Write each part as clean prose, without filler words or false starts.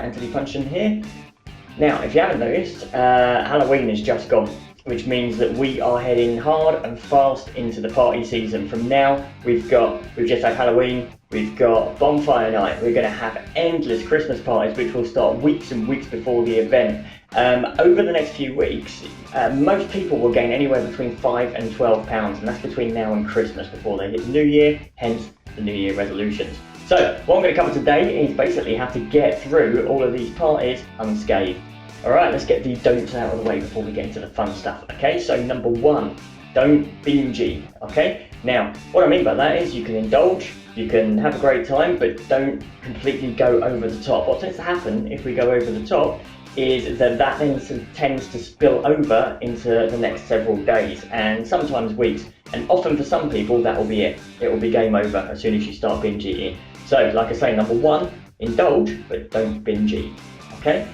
Anthony Punshon here. Now, if you haven't noticed, Halloween has just gone, which means that we are heading hard and fast into the party season. From now, we've just had Halloween, we've got bonfire night, we're going to have endless Christmas parties, which will start weeks and weeks before the event. Over the next few weeks, most people will gain anywhere between 5 and 12 pounds, and that's between now and Christmas before they hit the new year, hence the New Year resolutions. So, what I'm going to cover today is basically how to get through all of these parties unscathed. Alright, let's get the don'ts out of the way before we get into the fun stuff. Okay, so number 1, don't binge eat. Okay, now what I mean by that is you can indulge, you can have a great time, but don't completely go over the top. What tends to happen if we go over the top is that then tends to spill over into the next several days and sometimes weeks, and often for some people that will be it. It will be game over as soon as you start binge eating. So like I say, number 1, indulge, but don't binge eat. Okay.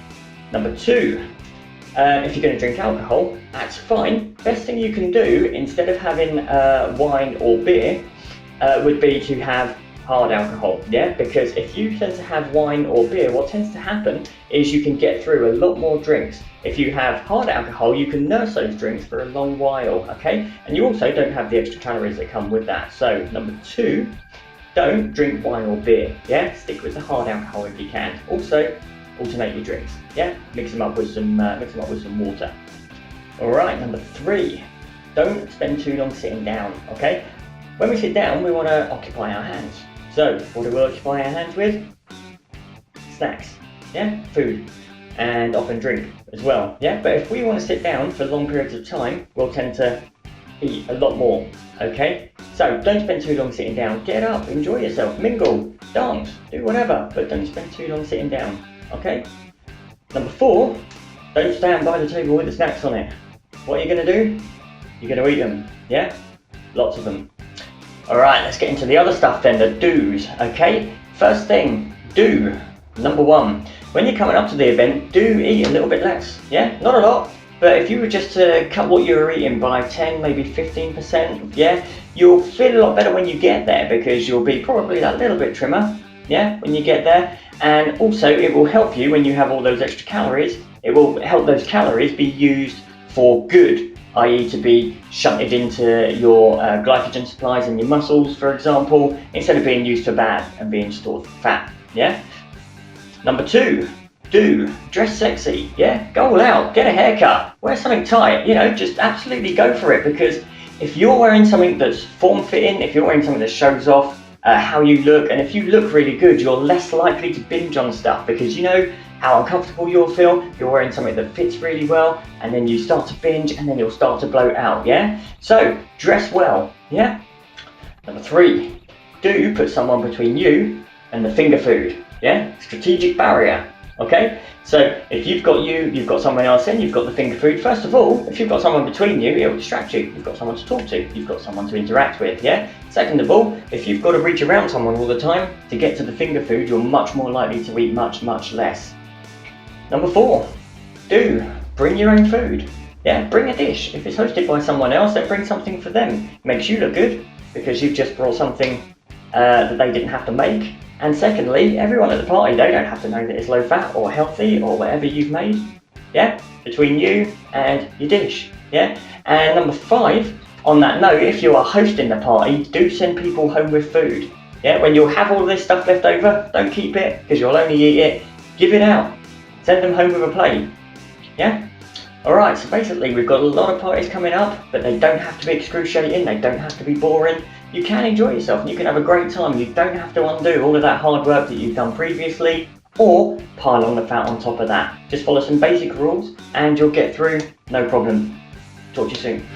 Number 2, if you're going to drink alcohol, that's fine. Best thing you can do instead of having wine or beer would be to have hard alcohol, yeah? Because if you tend to have wine or beer, what tends to happen is you can get through a lot more drinks. If you have hard alcohol, you can nurse those drinks for a long while, okay? And you also don't have the extra calories that come with that. So number 2, don't drink wine or beer, yeah? Stick with the hard alcohol if you can. Also, alternate your drinks, yeah? Mix them up with some water. Alright, number 3, don't spend too long sitting down, okay? When we sit down, we want to occupy our hands. So, what do we occupy our hands with? Snacks, yeah? Food, and often drink as well, yeah? But if we want to sit down for long periods of time, we'll tend to eat a lot more, okay? So, don't spend too long sitting down. Get up, enjoy yourself, mingle, dance, do whatever, but don't spend too long sitting down, okay? Number 4, don't stand by the table with the snacks on it. What are you going to do? You're going to eat them, yeah? Lots of them. Alright, let's get into the other stuff then, the do's, okay? First thing, do. Number 1, when you're coming up to the event, do eat a little bit less, yeah? Not a lot, but if you were just to cut what you were eating by 10, maybe 15%, yeah? You'll feel a lot better when you get there because you'll be probably that little bit trimmer, yeah? When you get there. And also, it will help you when you have all those extra calories. It will help those calories be used for good, i.e. to be shunted into your glycogen supplies in your muscles, for example, instead of being used for bad and being stored for fat, yeah? Number 2, do dress sexy, yeah? Go all out, get a haircut, wear something tight, you know, just absolutely go for it, because if you're wearing something that's form-fitting, if you're wearing something that shows off how you look, and if you look really good, you're less likely to binge on stuff because you know how uncomfortable you'll feel. You're wearing something that fits really well, and then you start to binge, and then you'll start to bloat out, yeah? So, dress well, yeah? Number 3, do put someone between you and the finger food, yeah? Strategic barrier, okay? So, if you've got someone else in, you've got the finger food. First of all, if you've got someone between you, it'll distract you. You've got someone to talk to, you've got someone to interact with, yeah? Second of all, if you've got to reach around someone all the time to get to the finger food, you're much more likely to eat much, much less. Number 4, do bring your own food. Yeah, bring a dish. If it's hosted by someone else, then bring something for them. Makes you look good because you've just brought something that they didn't have to make. And secondly, everyone at the party, they don't have to know that it's low fat or healthy or whatever you've made. Yeah, between you and your dish. Yeah, and number 5, on that note, if you are hosting the party, do send people home with food. Yeah, when you'll have all this stuff left over, don't keep it because you'll only eat it. Give it out. Send them home with a plate, yeah? Alright, so basically we've got a lot of parties coming up, but they don't have to be excruciating, they don't have to be boring. You can enjoy yourself and you can have a great time. You don't have to undo all of that hard work that you've done previously or pile on the fat on top of that. Just follow some basic rules and you'll get through, no problem. Talk to you soon.